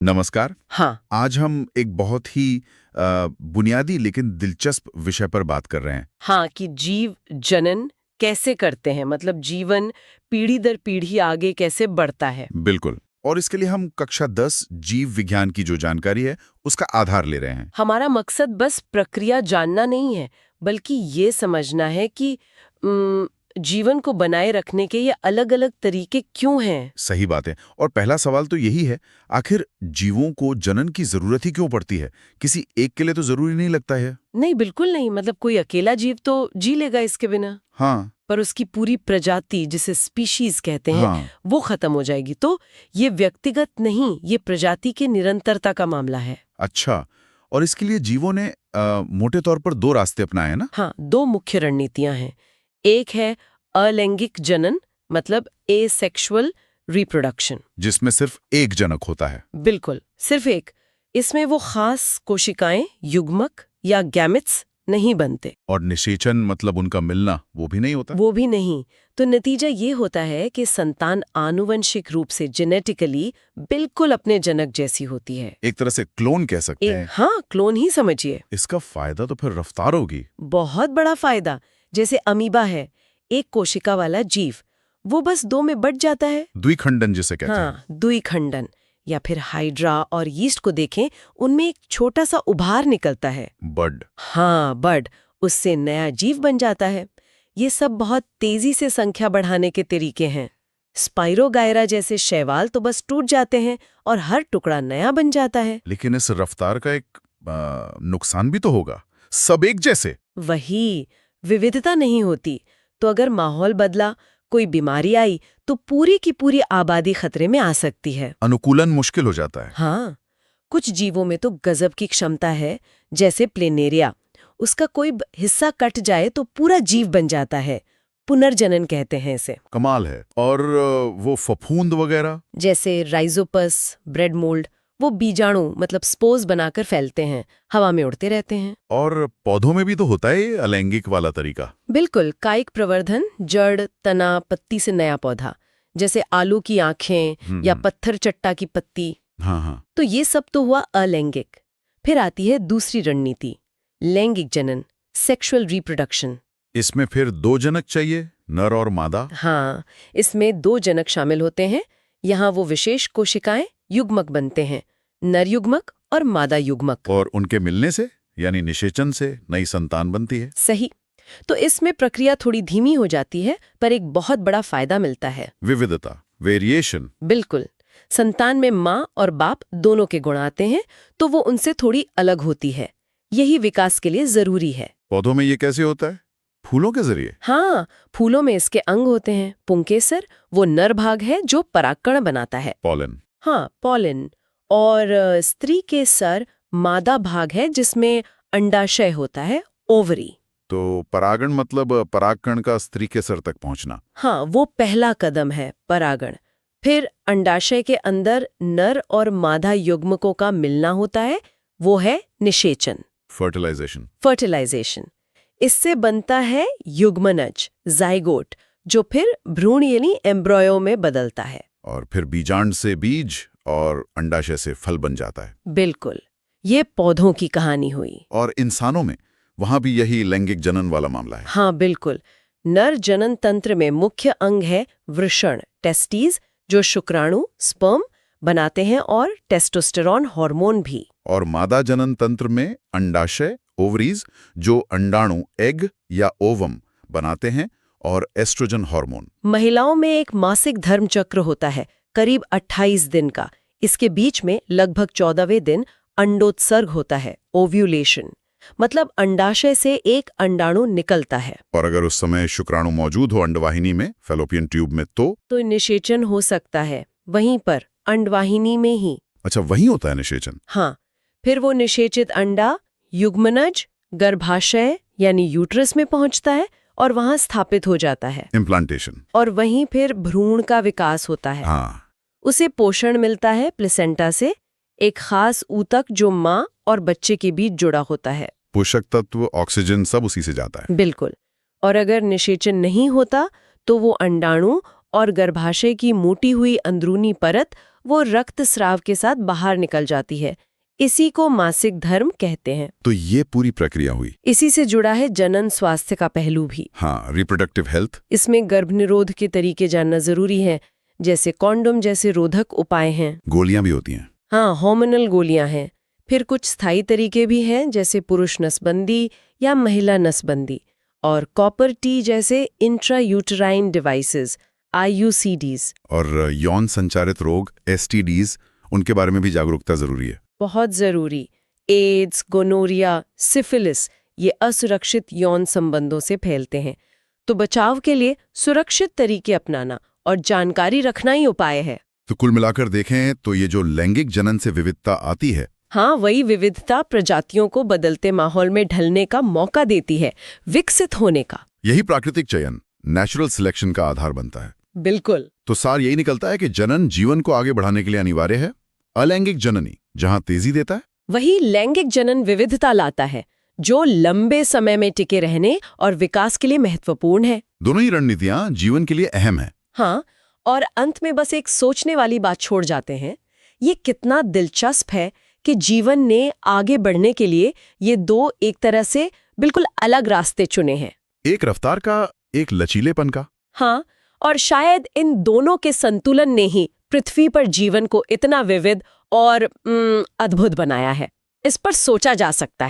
नमस्कार। हाँ। आज हम एक बहुत ही बुनियादी लेकिन दिलचस्प विषय पर बात कर रहे हैं। हाँ, कि जीव जनन कैसे करते हैं, मतलब जीवन पीढ़ी दर पीढ़ी आगे कैसे बढ़ता है। बिल्कुल। और इसके लिए हम कक्षा 10 जीव विज्ञान की जो जानकारी है उसका आधार ले रहे हैं। हमारा मकसद बस प्रक्रिया जानना नहीं है, बल्कि ये समझना है कि जीवन को बनाए रखने के ये अलग-अलग तरीके क्यों हैं। सही बात है। और पहला सवाल तो यही है, आखिर जीवों को जनन की जरूरत ही क्यों पड़ती है? किसी एक के लिए तो जरूरी नहीं लगता है। नहीं, बिल्कुल नहीं। मतलब कोई अकेला जीव तो जी लेगा इसके बिना, हाँ। पर उसकी पूरी प्रजाति, जिसे स्पीशीज कहते हैं, हाँ। वो खत्म हो जाएगी। तो ये व्यक्तिगत नहीं, ये प्रजाति के निरंतरता का मामला है। अच्छा। और इसके लिए जीवों ने मोटे तौर पर दो रास्ते अपनाए हैं ना? हाँ, दो मुख्य रणनीतियां हैं। एक है अलैंगिक जनन, मतलब एसेक्सुअल रिप्रोडक्शन। जिसमें सिर्फ एक जनक होता है। बिल्कुल, सिर्फ एक। इसमें वो खास कोशिकाएं, युग्मक या गैमेट्स नहीं बनते। और निषेचन मतलब उनका मिलना, वो भी नहीं होता। वो भी नहीं। तो नतीजा ये होता है कि संतान आनुवंशिक रूप से जेनेटिकली बिल्कुल अपने जनक जैसी होती है। एक तरह से क्लोन कह सकते हैं। हाँ, क्लोन ही समझिए। इसका फायदा तो फिर रफ्तार होगी। बहुत बड़ा फायदा। जैसे अमीबा है, एक कोशिका वाला जीव, वो बस दो में बट जाता है। द्विखंडन जिसे कहते हैं। हाँ, द्विखंडन। या फिर हाइड्रा और यीस्ट को देखें, उनमें एक छोटा सा उभार निकलता है। बड। हाँ, बड। उससे नया जीव बन जाता है। ये सब बहुत तेजी से संख्या बढ़ाने के तरीके हैं। स्पाइरोगायरा जैसे शैवाल तो बस टूट जाते हैं और हर टुकड़ा नया बन जाता है। लेकिन इस रफ्तार का एक नुकसान भी तो होगा। सब एक जैसे। वही, विविधता नहीं होती। तो अगर माहौल बदला, कोई बीमारी आई, तो पूरी की पूरी आबादी खतरे में आ सकती है। अनुकूलन मुश्किल हो जाता है। हाँ, कुछ जीवों में तो गजब की क्षमता है, जैसे प्लेनेरिया। उसका कोई हिस्सा कट जाए तो पूरा जीव बन जाता है। पुनर्जनन कहते हैं इसे। कमाल है। और वो फफूंद वगैरह? जैसे राइजोपस, ब्रेड मोल्ड, वो बीजाणु मतलब स्पोर्स बनाकर फैलते हैं, हवा में उड़ते रहते हैं। और पौधों में भी तो होता है ये अलैंगिक वाला तरीका। बिल्कुल, कायिक प्रवर्धन, जड़, तना, पत्ती से नया पौधा, जैसे आलू की आंखें या पत्थर चट्टा की पत्ती। हाँ हाँ। तो ये सब तो हुआ अलैंगिक। फिर आती है दूसरी रणनीति, लैंगिक जनन, सेक्सुअल रिप्रोडक्शन। इसमें फिर दो जनक चाहिए, नर और मादा। हाँ, इसमें दो जनक शामिल होते हैं। यहाँ वो विशेष कोशिकाएं युग्मक बनते हैं, नर युग्मक और मादा युग्मक। और उनके मिलने से यानी निषेचन से नई संतान बनती है। सही। तो इसमें प्रक्रिया थोड़ी धीमी हो जाती है, पर एक बहुत बड़ा फायदा मिलता है। विविधता, वेरिएशन। बिल्कुल। संतान में माँ और बाप दोनों के गुण आते हैं, तो वो उनसे थोड़ी अलग होती है। यही विकास के लिए जरूरी है। पौधों में ये कैसे होता है? फूलों के जरिए? हाँ, फूलों में इसके अंग होते हैं। पुंकेसर वो नर भाग है जो परागकण बनाता है। पॉलन। हाँ, पॉलन। और स्त्री के सर मादा भाग है जिसमें अंडाशय होता है, ओवरी। तो परागण मतलब परागकण का स्त्री के सर तक पहुंचना। हाँ, वो पहला कदम है, परागण। फिर अंडाशय के अंदर नर और मादा युग्मकों का मिलना होता है, वो है निषेचन, फर्टिलाइजेशन। फर्टिलाइजेशन। इससे बनता है युग्मनज, जाइगोट, जो फिर भ्रूण यानी एम्ब्रॉयो में बदलता है। और फिर बीजांड से बीज और अंडाशय से फल बन जाता है। बिल्कुल। ये पौधों की कहानी हुई। और इंसानों में वहां भी यही लैंगिक जनन वाला मामला है। हाँ, बिल्कुल। नर जनन तंत्र में मुख्य अंग है वृषण, टेस्टीज, जो शुक्राणु, स्पर्म बनाते हैं, और टेस्टोस्टेरॉन हार्मोन भी। और मादा जनन तंत्र में अंडाशय, ओवरीज, जो अंडाणु, एग या ओवम बनाते हैं, और एस्ट्रोजन हार्मोन। महिलाओं में एक मासिक धर्म चक्र होता है, करीब 28 दिन का। इसके बीच में लगभग 14वें दिन अंडोत्सर्ग होता है, ओव्यूलेशन। मतलब अंडाशय से एक अंडाणु निकलता है। और अगर उस समय शुक्राणु मौजूद हो अंडवाहिनी में, फैलोपियन ट्यूब में, तो निषेचन हो सकता है वहीं पर, अंडवाहिनी में ही। अच्छा, वहीं होता है निषेचन? हाँ। फिर वो निषेचित अंडा युग्मनज गर्भाशय यानी यूट्रस में पहुंचता है और वहां स्थापित हो जाता है, इम्प्लांटेशन। और वहीं फिर भ्रूण का विकास होता है। हाँ। उसे पोषण मिलता है प्लेसेंटा से, एक खास ऊतक जो माँ और बच्चे के बीच जुड़ा होता है। पोषक तत्व, ऑक्सीजन सब उसी से जाता है। बिल्कुल। और अगर निषेचन नहीं होता तो वो अंडाणु और गर्भाशय की मोटी हुई अंदरूनी परत वो रक्त स्राव के साथ बाहर निकल जाती है। इसी को मासिक धर्म कहते हैं। तो ये पूरी प्रक्रिया हुई। इसी से जुड़ा है जनन स्वास्थ्य का पहलू भी। हाँ, रिप्रोडक्टिव हेल्थ। इसमें गर्भनिरोध के तरीके जानना जरूरी है, जैसे कॉन्डोम जैसे रोधक उपाय हैं। गोलियां भी होती हैं। हाँ, हार्मोनल गोलियां हैं। फिर कुछ स्थायी तरीके भी हैं, जैसे पुरुष नसबंदी या महिला नसबंदी, और कॉपर टी जैसे इंट्रायूटेराइन डिवाइसेस IUCDs। और यौन संचारित रोग STDs, उनके बारे में भी जागरूकता जरूरी है। बहुत जरूरी। एड्स, गोनोरिया, सिफिलिस ये असुरक्षित यौन संबंधों से फैलते हैं, तो बचाव के लिए सुरक्षित तरीके अपनाना और जानकारी रखना ही उपाय है। तो कुल मिलाकर देखें तो ये जो लैंगिक जनन से विविधता आती है, हाँ, वही विविधता प्रजातियों को बदलते माहौल में ढलने का मौका देती है, विकसित होने का। यही प्राकृतिक चयन, नेचुरल सिलेक्शन का आधार बनता है। बिल्कुल। तो सार यही निकलता है कि जनन जीवन को आगे बढ़ाने के लिए अनिवार्य है। अलैंगिक जननी जहां तेजी देता है, वही लैंगिक जनन विविधता लाता है, जो लंबे समय में टिके रहने और विकास के लिए महत्वपूर्ण है। दोनों ही रणनीतियां जीवन के लिए अहम है। हाँ, और अंत में बस एक सोचने वाली बात छोड़ जाते हैं। ये कितना दिलचस्प है कि जीवन ने आगे बढ़ने के लिए ये दो एक तरह से बिल्कुल अलग रास्ते चुने हैं। एक रफ्तार का, एक लचीलेपन का। हाँ, और शायद इन दोनों के संतुलन ने ही पृथ्वी पर जीवन को इतना विविध और अद्भुत बनाया है। इस पर सोचा जा सकता है।